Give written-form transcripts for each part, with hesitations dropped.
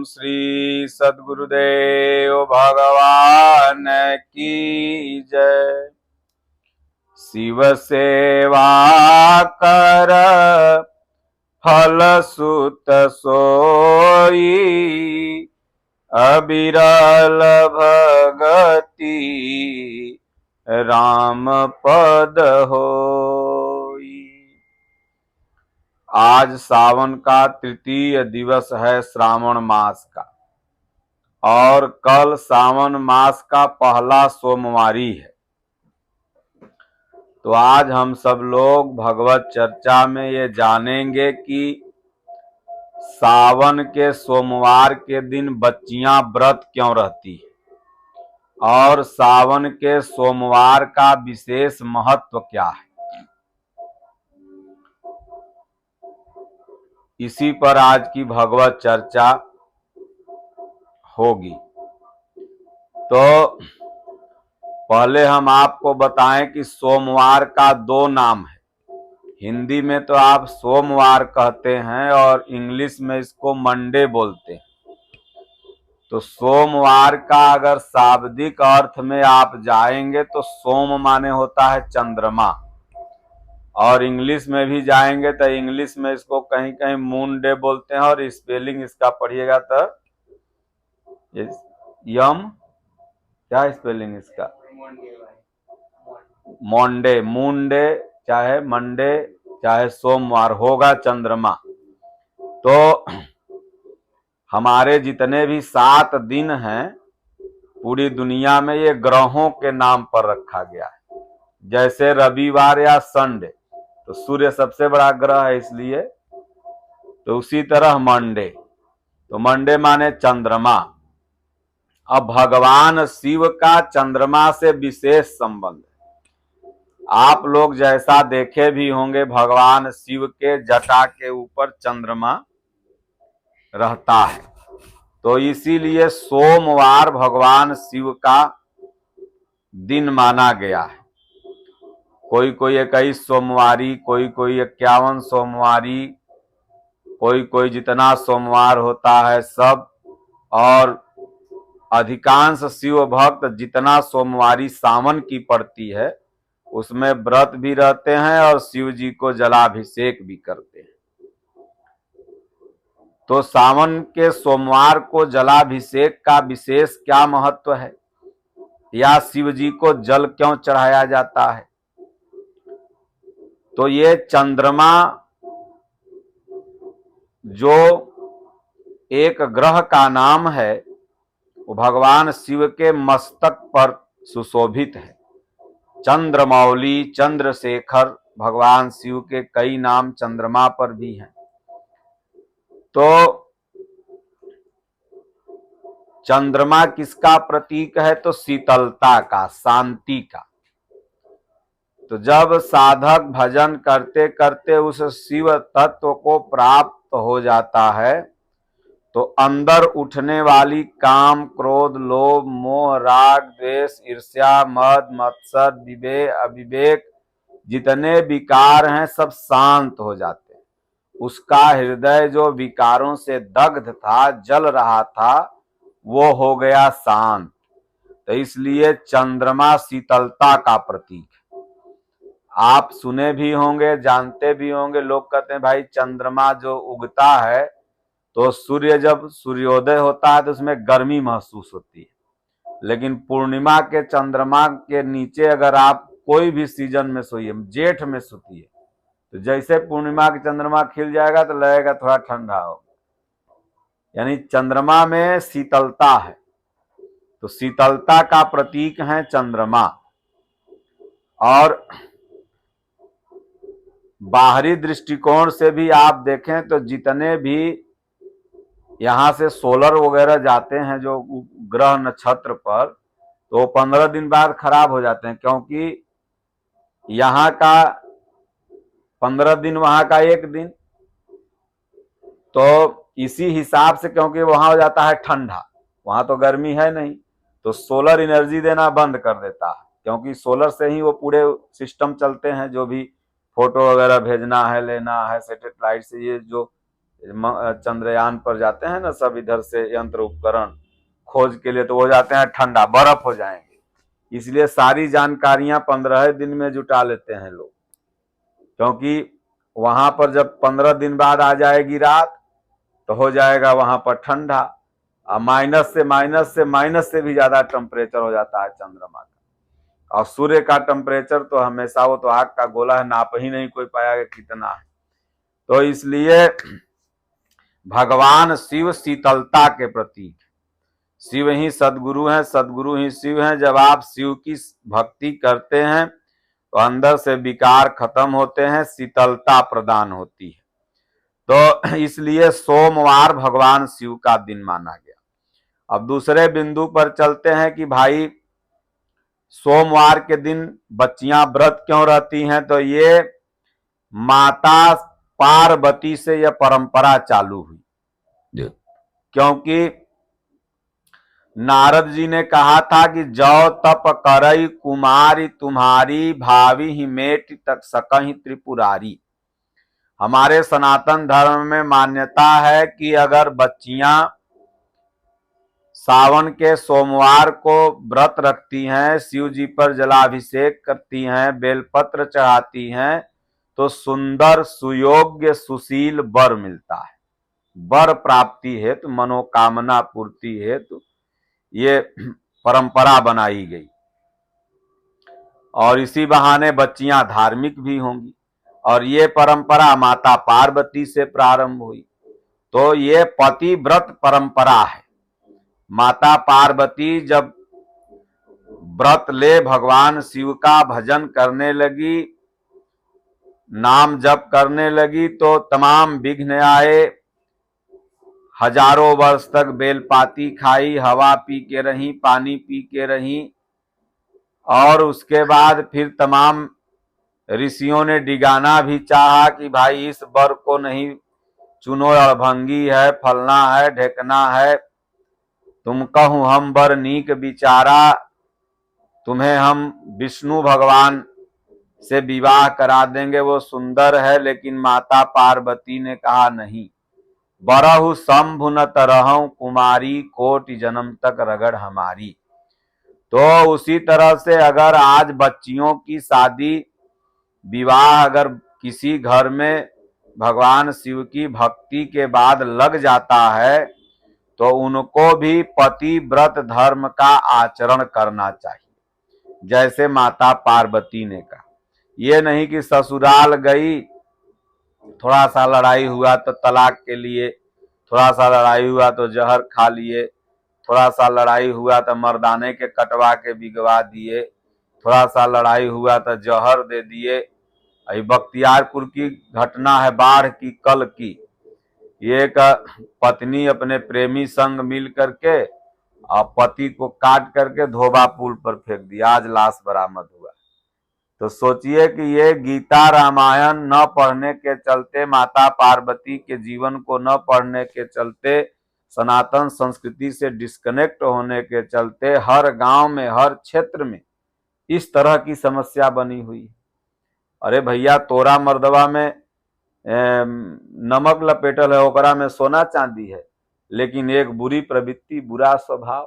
श्री सद्गुरुदेव भगवान की जय। शिव सेवा कर फल सुत सोई, अबिरल भगति राम पद होई। आज सावन का तृतीय दिवस है श्रावण मास का, और कल सावन मास का पहला सोमवारी है। तो आज हम सब लोग भगवत चर्चा में ये जानेंगे कि सावन के सोमवार के दिन बच्चियां व्रत क्यों रहती है और सावन के सोमवार का विशेष महत्व क्या है। इसी पर आज की भगवत चर्चा होगी। तो पहले हम आपको बताएं कि सोमवार का दो नाम है। हिंदी में तो आप सोमवार कहते हैं और इंग्लिश में इसको मंडे बोलते हैं। तो सोमवार का अगर शाब्दिक अर्थ में आप जाएंगे तो सोम माने होता है चंद्रमा, और इंग्लिश में भी जाएंगे तो इंग्लिश में इसको कहीं कहीं मून डे बोलते हैं, और स्पेलिंग इसका पढ़िएगा तो यम, क्या स्पेलिंग इसका, मंडे, मूनडे, चाहे मंडे चाहे सोमवार, होगा चंद्रमा। तो हमारे जितने भी 7 दिन हैं पूरी दुनिया में ये ग्रहों के नाम पर रखा गया है। जैसे रविवार या संडे, तो सूर्य सबसे बड़ा ग्रह है इसलिए, तो उसी तरह मंडे, तो मंडे माने चंद्रमा। अब भगवान शिव का चंद्रमा से विशेष संबंध है। आप लोग जैसा देखे भी होंगे, भगवान शिव के जटा के ऊपर चंद्रमा रहता है। तो इसीलिए सोमवार भगवान शिव का दिन माना गया है। कोई कोई 21 सोमवारी, कोई कोई 51 सोमवारी, कोई कोई जितना सोमवार होता है सब, और अधिकांश शिव भक्त जितना सोमवारी सावन की पड़ती है उसमें व्रत भी रहते हैं और शिव जी को जलाभिषेक भी करते हैं। तो सावन के सोमवार को जलाभिषेक का विशेष क्या महत्व है, या शिव जी को जल क्यों चढ़ाया जाता है। तो ये चंद्रमा जो एक ग्रह का नाम है वो भगवान शिव के मस्तक पर सुशोभित है। चंद्रमौली, चंद्रशेखर, भगवान शिव के कई नाम चंद्रमा पर भी हैं। तो चंद्रमा किसका प्रतीक है, तो शीतलता का, शांति का। तो जब साधक भजन करते करते उस शिव तत्व को प्राप्त हो जाता है तो अंदर उठने वाली काम, क्रोध, लोभ, मोह, राग, द्वेष, ईर्ष्या, मद, मत्सर, विवेक, अविवेक, जितने विकार हैं सब शांत हो जाते हैं। उसका हृदय जो विकारों से दग्ध था, जल रहा था, वो हो गया शांत। तो इसलिए चंद्रमा शीतलता का प्रतीक है। आप सुने भी होंगे, जानते भी होंगे, लोग कहते हैं भाई चंद्रमा जो उगता है तो सूर्य जब सूर्योदय होता है तो उसमें गर्मी महसूस होती है, लेकिन पूर्णिमा के चंद्रमा के नीचे अगर आप कोई भी सीजन में सोइए, जेठ में सोइए, तो जैसे पूर्णिमा के चंद्रमा खिल जाएगा तो लगेगा थोड़ा ठंडा हो, यानी चंद्रमा में शीतलता है। तो शीतलता का प्रतीक है चंद्रमा। और बाहरी दृष्टिकोण से भी आप देखें तो जितने भी यहाँ से सोलर वगैरह जाते हैं जो ग्रह नक्षत्र पर, तो 15 दिन बाद खराब हो जाते हैं, क्योंकि यहाँ का 15 दिन, वहां का 1 दिन। तो इसी हिसाब से, क्योंकि वहां हो जाता है ठंडा, वहां तो गर्मी है नहीं, तो सोलर एनर्जी देना बंद कर देता है, क्योंकि सोलर से ही वो पूरे सिस्टम चलते हैं। जो भी फोटो वगैरह भेजना है, लेना है, सैटेलाइट से ये जो चंद्रयान पर जाते हैं ना सब, इधर से यंत्र उपकरण खोज के लिए, तो वो जाते हैं ठंडा, बर्फ हो जाएंगे। इसलिए सारी जानकारियां 15 दिन में जुटा लेते हैं लोग, क्योंकि वहां पर जब 15 दिन बाद आ जाएगी रात तो हो जाएगा वहां पर ठंडा। माइनस से भी ज्यादा टेम्परेचर हो जाता है चंद्रमा का। और सूर्य का टेम्परेचर तो हमेशा, वो तो आग का गोला है, नाप ही नहीं कोई पाया कि कितना है। तो इसलिए भगवान शिव शीतलता के प्रतीक, शिव ही सदगुरु हैं, सदगुरु ही शिव हैं। जब आप शिव की भक्ति करते हैं तो अंदर से विकार खत्म होते हैं, शीतलता प्रदान होती है। तो इसलिए सोमवार भगवान शिव का दिन माना गया। अब दूसरे बिंदु पर चलते हैं कि भाई सोमवार के दिन बच्चियां व्रत क्यों रहती हैं। तो ये माता पार्वती से यह परंपरा चालू हुई, क्योंकि नारद जी ने कहा था कि जौ तप करई कुमारी, तुम्हारी भावी ही मेट तक सकहि त्रिपुरारी। हमारे सनातन धर्म में मान्यता है कि अगर बच्चियां सावन के सोमवार को व्रत रखती हैं, शिव जी पर जलाभिषेक करती हैं, बेलपत्र चढ़ाती हैं, तो सुंदर सुयोग्य सुशील वर मिलता है। वर प्राप्ति हेतु, मनोकामना पूर्ति हेतु ये परंपरा बनाई गई। और इसी बहाने बच्चियां धार्मिक भी होंगी। और ये परंपरा माता पार्वती से प्रारंभ हुई। तो ये पतिव्रत परंपरा है। माता पार्वती जब व्रत ले भगवान शिव का भजन करने लगी, नाम जप करने लगी, तो तमाम विघ्न आए। हजारों वर्ष तक बेलपाती खाई, हवा पी के रही, पानी पी के रही। और उसके बाद फिर तमाम ऋषियों ने डिगाना भी चाहा कि भाई इस वर को नहीं चुनो, अड़भंगी है, फलना है, ढेकना है। तुम कहूं हम वर नीक विचारा, तुम्हें हम विष्णु भगवान से विवाह करा देंगे, वो सुंदर है। लेकिन माता पार्वती ने कहा नहीं, बरहु शंभु न तरहु कुमारी, कोटि जन्म तक रगड़ हमारी। तो उसी तरह से अगर आज बच्चियों की शादी विवाह अगर किसी घर में भगवान शिव की भक्ति के बाद लग जाता है, तो उनको भी पतिव्रत धर्म का आचरण करना चाहिए, जैसे माता पार्वती ने कहा। ये नहीं कि ससुराल गई, थोड़ा सा लड़ाई हुआ तो तलाक के लिए, थोड़ा सा लड़ाई हुआ तो जहर खा लिए, थोड़ा सा लड़ाई हुआ तो मर्दाने के कटवा के बिगवा दिए, थोड़ा सा लड़ाई हुआ तो जहर दे दिए। बख्तियारपुर की घटना है, बाढ़ की, कल की। एक पत्नी अपने प्रेमी संग मिल करके और पति को काट करके धोबा पुल पर फेंक दिया, आज लाश बरामद हुआ। तो सोचिए कि ये गीता रामायण न पढ़ने के चलते, माता पार्वती के जीवन को न पढ़ने के चलते, सनातन संस्कृति से डिस्कनेक्ट होने के चलते हर गांव में, हर क्षेत्र में इस तरह की समस्या बनी हुई। अरे भैया, तोरा मर्दवा में नमक लपेटल है, ओकरा में सोना चांदी है, लेकिन एक बुरी प्रवृत्ति, बुरा स्वभाव।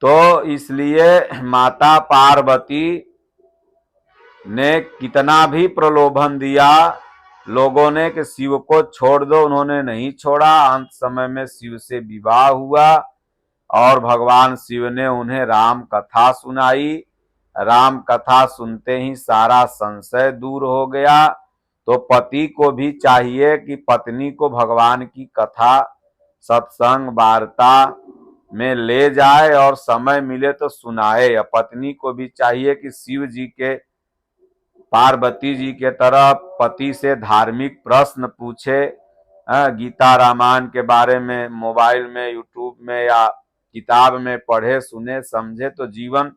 तो इसलिए माता पार्वती ने कितना भी प्रलोभन दिया लोगों ने कि शिव को छोड़ दो, उन्होंने नहीं छोड़ा। अंत समय में शिव से विवाह हुआ और भगवान शिव ने उन्हें राम कथा सुनाई। राम कथा सुनते ही सारा संशय दूर हो गया। तो पति को भी चाहिए कि पत्नी को भगवान की कथा, सत्संग, वार्ता में ले जाए और समय मिले तो सुनाए। पत्नी को भी चाहिए कि शिव जी के, पार्वती जी के तरह पति से धार्मिक प्रश्न पूछे, गीता रामायण के बारे में मोबाइल में, यूट्यूब में या किताब में पढ़े, सुने, समझे, तो जीवन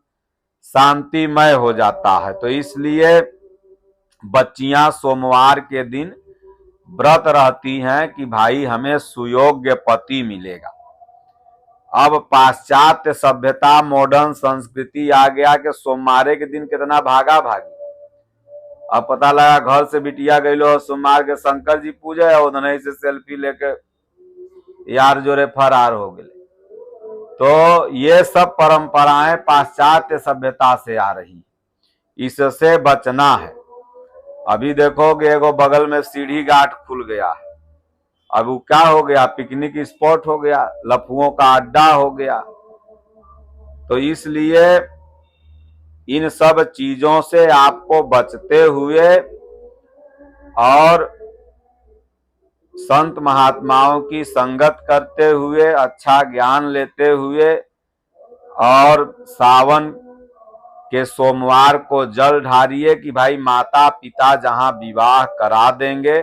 शांतिमय हो जाता है। तो इसलिए बच्चियां सोमवार के दिन व्रत रहती हैं कि भाई हमें सुयोग्य पति मिलेगा। अब पाश्चात्य सभ्यता, मॉडर्न संस्कृति आ गया कि सोमवार के दिन कितना भागा भागी। अब पता लगा घर से बिटिया गई लो सोमवार के शंकर जी पूजे उधर से सेल्फी लेके यार जोरे फरार हो गए। तो ये सब परंपराएं पाश्चात्य सभ्यता से आ रही, इससे बचना है। अभी देखोगे एगो बगल में सीढ़ी घाट खुल गया है, अब वो क्या हो गया, पिकनिक स्पॉट हो गया, लफुओं का अड्डा हो गया। तो इसलिए इन सब चीजों से आपको बचते हुए और संत महात्माओं की संगत करते हुए, अच्छा ज्ञान लेते हुए, और सावन के सोमवार को जल ढारिए कि भाई माता पिता जहां विवाह करा देंगे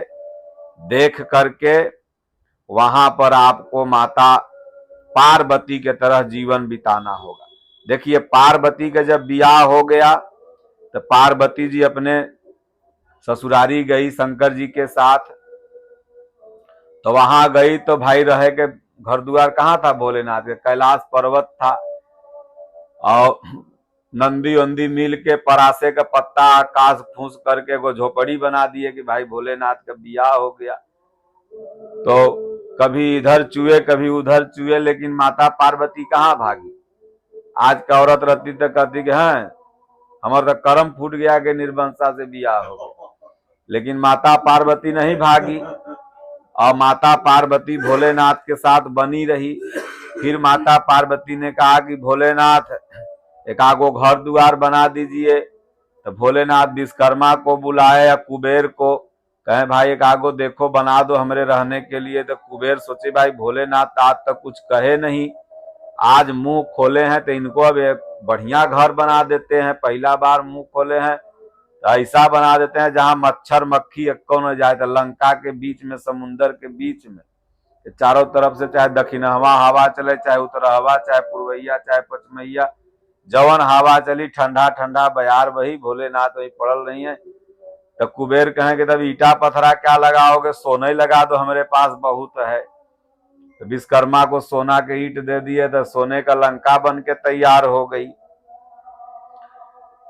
देख करके वहां पर आपको माता पार्वती के तरह जीवन बिताना होगा। देखिए पार्वती का जब विवाह हो गया तो पार्वती जी अपने ससुरारी गई शंकर जी के साथ, तो वहां गई तो भाई रहे के घर द्वार कहाँ था भोलेनाथ के, कैलाश पर्वत था, और नंदी वंदी मिल के परासे का पत्ता आकाश फूस करके वो झोपड़ी बना दिए कि भाई भोलेनाथ का बियाह हो गया। तो कभी इधर चुए कभी उधर चुए, लेकिन माता पार्वती कहाँ भागी। आज का औरत रहती तो कहती कि हैं हमारा तो कर्म फूट गया कि निर्वंशा से बियाह हो गया, लेकिन माता पार्वती नहीं भागी और माता पार्वती भोलेनाथ के साथ बनी रही। फिर माता पार्वती ने कहा कि भोलेनाथ एक आगो घर द्वार बना दीजिए, तो भोलेनाथ विश्वकर्मा को बुलाए या कुबेर को, कहे भाई एक आगो देखो बना दो हमरे रहने के लिए। तो कुबेर सोचे भाई भोलेनाथ आज तक कुछ कहे नहीं, आज मुंह खोले हैं तो इनको अब एक बढ़िया घर बना देते हैं, पहला बार मुंह खोले हैं तो ऐसा बना देते हैं जहां मच्छर मक्खी एक्को न जाए। तो लंका के बीच में, समुन्दर के बीच में, चारों तरफ से चाहे दक्षिणवा हवा चले, चाहे उत्तरहवा, चाहे पूर्वैया, चाहे पश्चिमैया, जवन हवा चली ठंडा ठंडा बयार वही, भोलेनाथ वही पड़ल नहीं है। तो कुबेर कहेंगे तब ईटा पत्थरा क्या लगाओगे, सोना ही लगा दो हमारे पास बहुत है। तो विश्वकर्मा को सोना के ईट दे दिए तो सोने का लंका बन के तैयार हो गई।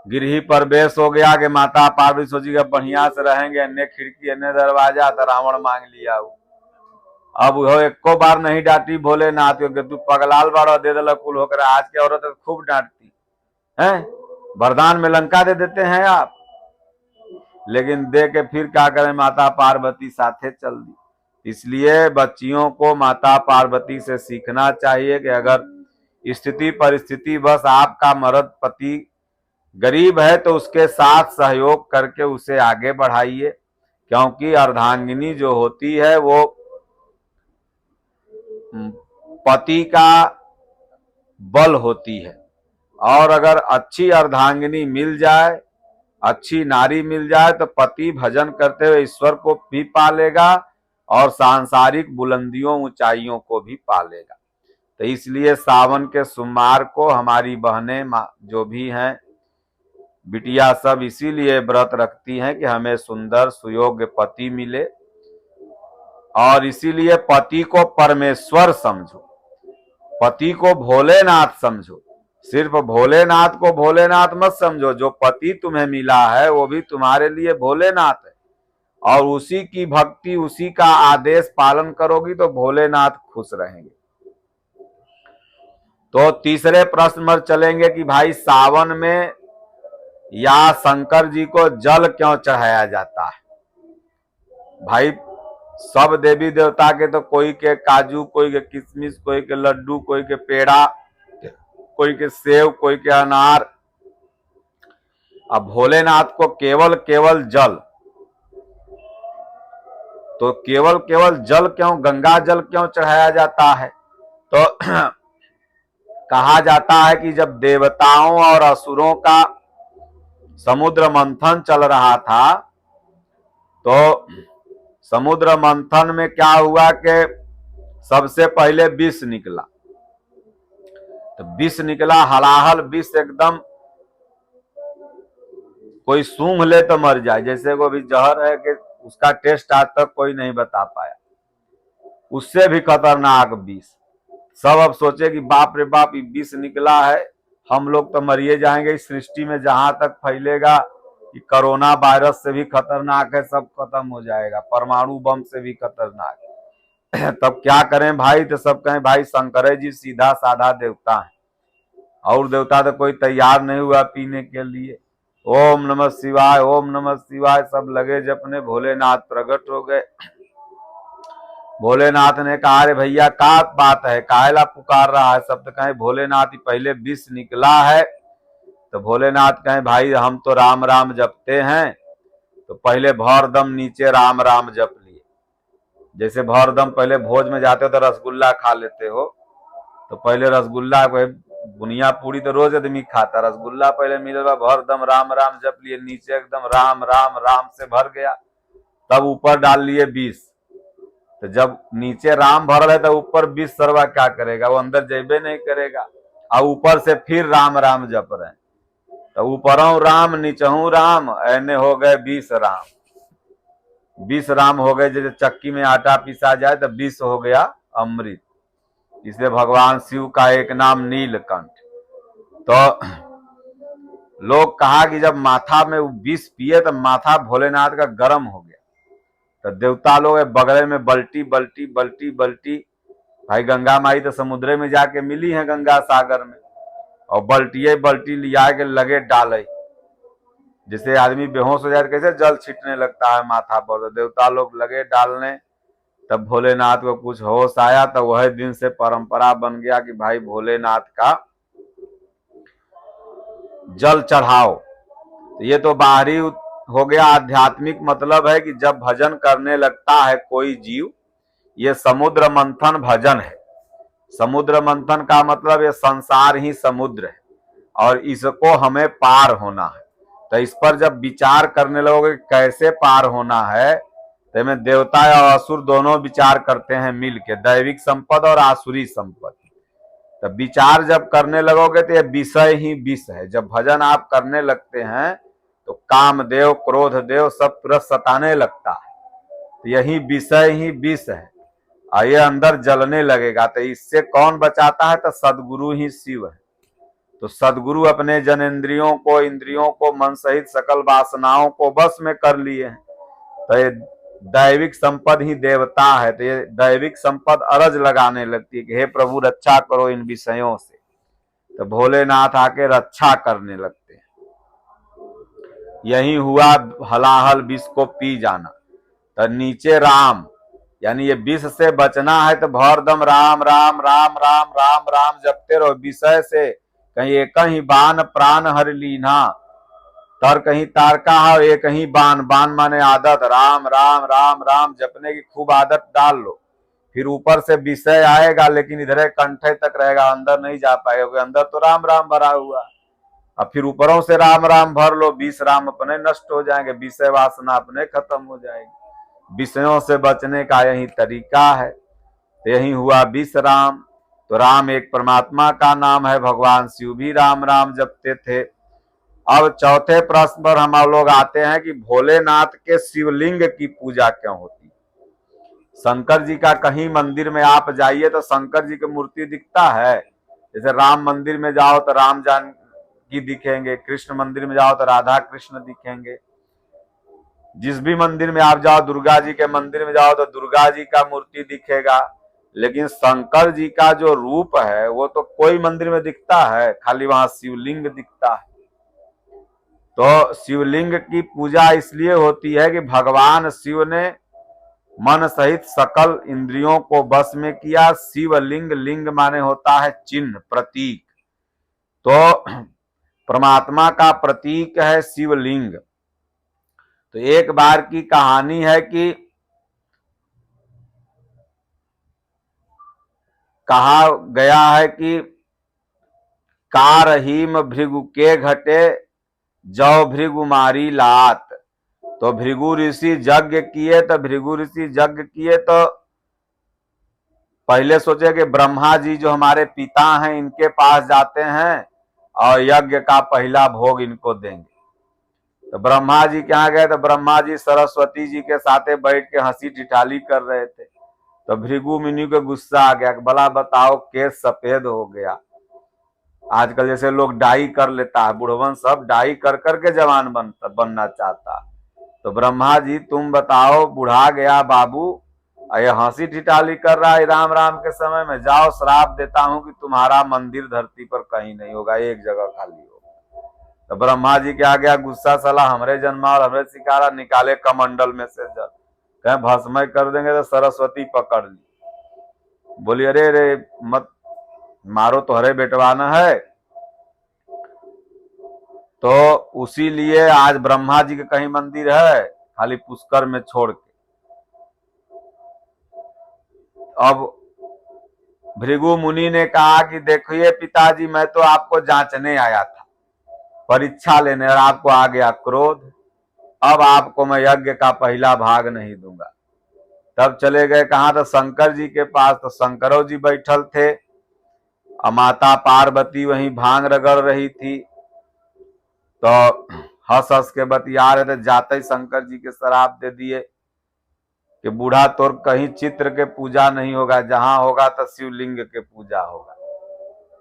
गिरही प्रवेश हो गया कि माता पार्वती सोची बढ़िया से रहेंगे, अन्य खिड़की अन्य दरवाजा, तो रावण मांग लिया। अब वो एको बार नहीं डांटी भोलेनाथ क्योंकि तू पगलाल बाड़ा दे दिल कुल होकर। आज की औरत तो खूब डांटती है, वरदान में लंका दे देते हैं आप, लेकिन दे के फिर क्या करें, माता पार्वती साथे चल दी। इसलिए बच्चियों को माता पार्वती से सीखना चाहिए कि अगर स्थिति परिस्थिति बस आपका मर्द पति गरीब है तो उसके साथ सहयोग करके उसे आगे बढ़ाइए, क्योंकि अर्धांगिनी जो होती है वो पति का बल होती है। और अगर अच्छी अर्धांगिनी मिल जाए, अच्छी नारी मिल जाए तो पति भजन करते हुए ईश्वर को भी पालेगा और सांसारिक बुलंदियों ऊंचाइयों को भी पालेगा। तो इसलिए सावन के सोमवार को हमारी बहनें जो भी हैं, बिटिया सब इसीलिए व्रत रखती हैं कि हमें सुंदर सुयोग्य पति मिले, और इसीलिए पति को परमेश्वर समझो, पति को भोलेनाथ समझो। सिर्फ भोलेनाथ को भोलेनाथ मत समझो, जो पति तुम्हें मिला है वो भी तुम्हारे लिए भोलेनाथ है, और उसी की भक्ति उसी का आदेश पालन करोगी तो भोलेनाथ खुश रहेंगे। तो तीसरे प्रश्न पर चलेंगे कि भाई सावन में या शंकर जी को जल क्यों चढ़ाया जाता है। भाई सब देवी देवता के तो कोई के काजू, कोई के किशमिश, कोई के लड्डू, कोई के पेड़ा, कोई के सेव, कोई के अनार। अब भोलेनाथ को केवल जल, तो केवल जल क्यों, गंगा जल क्यों चढ़ाया जाता है। तो कहा जाता है कि जब देवताओं और असुरों का समुद्र मंथन चल रहा था तो समुद्र मंथन में क्या हुआ कि सबसे पहले विष निकला। तो विष निकला, हलाहल विष, एकदम कोई सूंघ ले तो मर जाए, जैसे वो भी जहर है कि उसका टेस्ट आज तक कोई नहीं बता पाया, उससे भी खतरनाक विष। सब अब सोचे कि बाप रे बाप ये विष निकला है, हम लोग तो मरिए जाएंगे, इस सृष्टि में जहां तक फैलेगा कि कोरोना वायरस से भी खतरनाक है, सब खत्म हो जाएगा, परमाणु बम से भी खतरनाक है। तब क्या करें भाई? तो सब कहें भाई शंकर जी सीधा साधा देवता है, और देवता तो कोई तैयार नहीं हुआ पीने के लिए। ओम नमः शिवाय, ओम नमः शिवाय, सब लगे जपने। भोलेनाथ प्रकट हो गए। भोलेनाथ ने कहा अरे भैया क्या बात है, काहेला पुकार रहा है? सब तो कहें भोलेनाथ ही पहले विष निकला है। तो भोलेनाथ कहें भाई हम तो राम राम जपते हैं, तो पहले भौर दम नीचे राम राम जप लिए। जैसे भौर दम पहले भोज में जाते हो तो रसगुल्ला खा लेते हो, तो पहले रसगुल्ला, बुनिया पूरी तो रोज आदमी खाता, रसगुल्ला पहले मिलेगा, भर दम राम राम जप लिए, नीचे एकदम राम राम राम से भर गया। तब ऊपर डाल लिए 20। तो जब नीचे राम भरल है तो ऊपर 20 सरवा क्या करेगा? वो अंदर जेबे नहीं करेगा। और ऊपर से फिर राम राम जप रहे हैं, तो ऊपरों राम नीचहू राम, ऐने हो गए 20 राम। 20 राम हो गए, जैसे चक्की में आटा पिसा जाए तो 20 हो गया अमृत। इसलिए भगवान शिव का एक नाम नीलकंठ। तो लोग कहा कि जब माथा में विष पिए तो माथा भोलेनाथ का गर्म हो गया। तो देवता लोग बगल में बल्टी बल्टी बल्टी बल्टी, भाई गंगा माई तो समुद्र में जाके मिली है गंगा सागर में, और बल्टिए बल्टी लिया के लगे डाले। जैसे आदमी बेहोश हो जाए तो कैसे जल छिटने लगता है माथा पर, तो देवता लोग लगे डालने। तब भोलेनाथ को कुछ होश आया, तो वह दिन से परंपरा बन गया कि भाई भोलेनाथ का जल चढ़ाओ। तो ये तो बाहरी हो गया। आध्यात्मिक मतलब है कि जब भजन करने लगता है कोई जीव, ये समुद्र मंथन भजन है। समुद्र मंथन का मतलब ये संसार ही समुद्र है और इसको हमें पार होना है। तो इस पर जब विचार करने लगोगे कैसे पार होना है, तो में देवता और असुर दोनों विचार करते हैं मिलके, दैविक संपद और आसुरी संपद। तो विचार जब करने लगोगे तो ये विषय ही विष है। जब भजन आप करने लगते हैं तो कामदेव क्रोध देव सब तुरंत सताने लगता है, तो यही विषय ही विष है और ये अंदर जलने लगेगा। तो इससे कौन बचाता है? तो सदगुरु ही शिव है। तो सदगुरु अपने जनेंद्रियों को, इंद्रियों को, मन सहित सकल वासनाओं को बस में कर लिए हैं। तो ये दैविक संपद ही देवता है। तो ये दैविक संपद अरज लगाने लगती है कि हे प्रभु रक्षा करो इन विषयों से। तो भोलेनाथ आके रक्षा करने लगते हैं। यही हुआ हलाहल विष को पी जाना। तो नीचे राम, यानी ये विष से बचना है तो भरदम राम राम राम राम राम राम जपते रहो। विषय से कहीं एक ही बान प्राण हर लीना, तर कहीं तारका है, एक ही बान, बान माने आदत, राम राम राम राम जपने की खूब आदत डाल लो। फिर ऊपर से विषय आएगा लेकिन इधर कंठे तक रहेगा, अंदर नहीं जा पाएगा, अंदर तो राम राम भरा हुआ। अब फिर ऊपरों से राम राम भर लो, 20 राम अपने नष्ट हो जाएंगे, विषय वासना अपने खत्म हो जाएगी। विषयों से बचने का यही तरीका है। तो यही हुआ 20 राम। तो राम एक परमात्मा का नाम है, भगवान शिव भी राम राम जपते थे। अब चौथे प्रश्न पर हम लोग आते हैं कि भोलेनाथ के शिवलिंग की पूजा क्यों होती है। शंकर जी का कहीं मंदिर में आप जाइए तो शंकर जी की मूर्ति दिखता है। जैसे राम मंदिर में जाओ तो राम जानकी दिखेंगे, कृष्ण मंदिर में जाओ तो राधा कृष्ण दिखेंगे। जिस भी मंदिर में आप जाओ, दुर्गा जी के मंदिर में जाओ तो दुर्गा जी का मूर्ति दिखेगा। लेकिन शंकर जी का जो रूप है वो तो कोई मंदिर में दिखता है, खाली वहां शिवलिंग दिखता है। तो शिवलिंग की पूजा इसलिए होती है कि भगवान शिव ने मन सहित सकल इंद्रियों को बस में किया। शिवलिंग, लिंग माने होता है चिन्ह, प्रतीक। तो परमात्मा का प्रतीक है शिवलिंग। तो एक बार की कहानी है कि कहा गया है कि कारहीम भृगु के घटे जौ भृगु मारी लात। तो भृगु ऋषि यज्ञ किए, तो भृगु ऋषि यज्ञ किए तो पहले सोचे कि ब्रह्मा जी जो हमारे पिता हैं इनके पास जाते हैं और यज्ञ का पहला भोग इनको देंगे। तो ब्रह्मा जी कहाँ गए? तो ब्रह्मा जी सरस्वती जी के साथे बैठ के हंसी ठिठाली कर रहे थे। तो भृगु मुनि को गुस्सा आ गया कि भला बताओ केस सफेद हो गया, आजकल जैसे लोग डाई कर लेता है, बुढ़वन सब डाई कर करके जवान बनना चाहता। तो ब्रह्मा जी तुम बताओ, बुढ़ा गया बाबू, ये हंसी ठिठाली कर रहा है राम राम के समय में, जाओ श्राप देता हूं कि तुम्हारा मंदिर धरती पर कहीं नहीं होगा, एक जगह खाली होगा। तो ब्रह्मा जी के आ गया गुस्सा, साला हमरे जन्मा और हमरे सिकारा, निकाले कमंडल में से जल, कहें भस्मय कर देंगे। तो सरस्वती पकड़ ली, बोली अरे रे मत मारो, तो हरे बेटवाना है। तो उसी लिए आज ब्रह्मा जी के कहीं मंदिर है, खाली पुष्कर में छोड़ के। अब भृगु मुनि ने कहा कि देखिए पिताजी, मैं तो आपको जांचने आया था, परीक्षा लेने, और आपको आ गया क्रोध। अब आपको मैं यज्ञ का पहला भाग नहीं दूंगा। तब चले गए कहा, तो शंकर जी के पास। तो शंकरो जी बैठल थे, माता पार्वती वहीं भांग रगड़ रही थी। तो हंस हंस के बतिया रहे थे, जाते ही शंकर जी के श्राप दे दिए कि बूढ़ा तोर कहीं चित्र के पूजा नहीं होगा, जहां होगा तो शिवलिंग के पूजा होगा,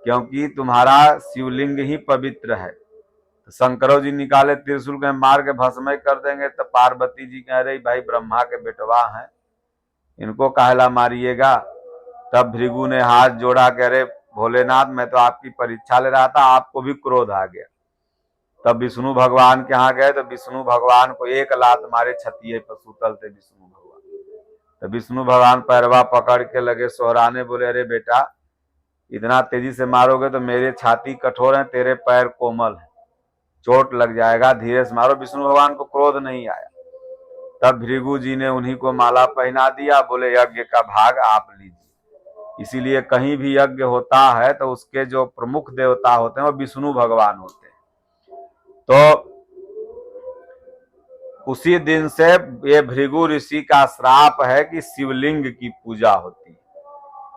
क्योंकि तुम्हारा शिवलिंग ही पवित्र है। तो शंकरो जी निकाले त्रिशूल के, मार के भस्मय कर देंगे। तो पार्वती जी कह रही भाई ब्रह्मा के बेटवा हैं, इनको काहला मारिएगा। तब भृगु ने हाथ जोड़ा, कह रहे भोलेनाथ मैं तो आपकी परीक्षा ले रहा था, आपको भी क्रोध आ गया। तब विष्णु भगवान के यहाँ गए, तो विष्णु भगवान को एक लात मारे, छतिये पर सुतल थे विष्णु भगवान। तो विष्णु भगवान पैरवा पकड़ के लगे सोहराने, बोले अरे बेटा इतना तेजी से मारोगे तो मेरे छाती कठोर है, तेरे पैर कोमल है, चोट लग जाएगा, धीरे से मारो। विष्णु भगवान को क्रोध नहीं आया। तब भृगु जी ने उन्हीं को माला पहना दिया, बोले यज्ञ का भाग आप लीजिए। इसीलिए कहीं भी यज्ञ होता है तो उसके जो प्रमुख देवता होते हैं वो विष्णु भगवान होते हैं। तो उसी दिन से ये भृगु ऋषि का श्राप है कि शिवलिंग की पूजा होती है।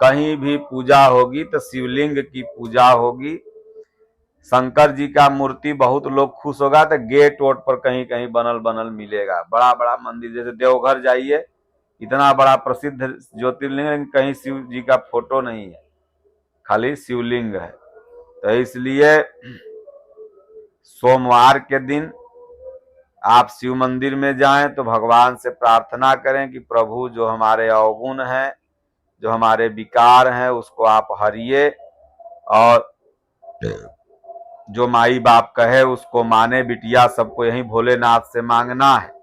कहीं भी पूजा होगी तो शिवलिंग की पूजा होगी। शंकर जी का मूर्ति बहुत लोग खुश होगा तो गेट वोट पर कहीं कहीं बनल बनल मिलेगा, बड़ा बड़ा मंदिर, जैसे देवघर जाइए इतना बड़ा प्रसिद्ध ज्योतिर्लिंग, लेकिन कहीं शिव जी का फोटो नहीं है, खाली शिवलिंग है। तो इसलिए सोमवार के दिन आप शिव मंदिर में जाएं तो भगवान से प्रार्थना करें कि प्रभु जो हमारे अवगुण हैं, जो हमारे विकार हैं, उसको आप हरिए, और जो माई बाप कहे उसको माने। बिटिया सबको यही भोलेनाथ से मांगना है।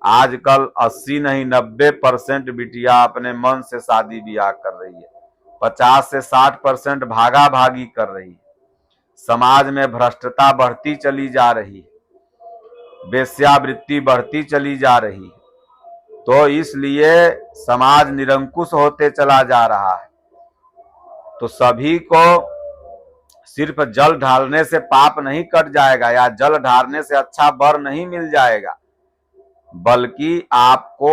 आजकल 80 नहीं 90% बिटिया अपने मन से शादी ब्याह कर रही है, 50 से 60% भागा भागी कर रही है। समाज में भ्रष्टता बढ़ती चली जा रही है, वेश्यावृत्ति बढ़ती चली जा रही है। तो इसलिए समाज निरंकुश होते चला जा रहा है। तो सभी को सिर्फ जल ढालने से पाप नहीं कट जाएगा, या जल ढालने से अच्छा वर नहीं मिल जाएगा, बल्कि आपको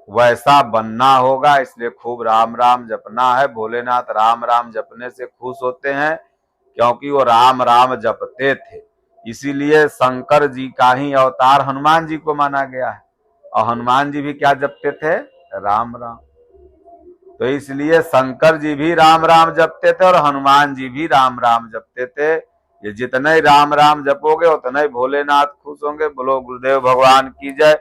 वैसा बनना होगा। इसलिए खूब राम राम जपना है। भोलेनाथ राम राम जपने से खुश होते हैं, क्योंकि वो राम राम जपते थे। इसीलिए शंकर जी का ही अवतार हनुमान जी को माना गया है, और हनुमान जी भी क्या जपते थे? राम राम। तो इसलिए शंकर जी भी राम राम जपते थे और हनुमान जी भी राम राम जपते थे। ये जितने राम राम जपोगे उतने भोलेनाथ खुश होंगे। बोलो गुरुदेव भगवान की जय,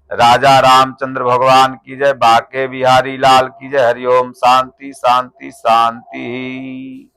राजा रामचंद्र भगवान की जय, बाके बिहारी लाल की जय। हरिओम। शांति शांति शांति।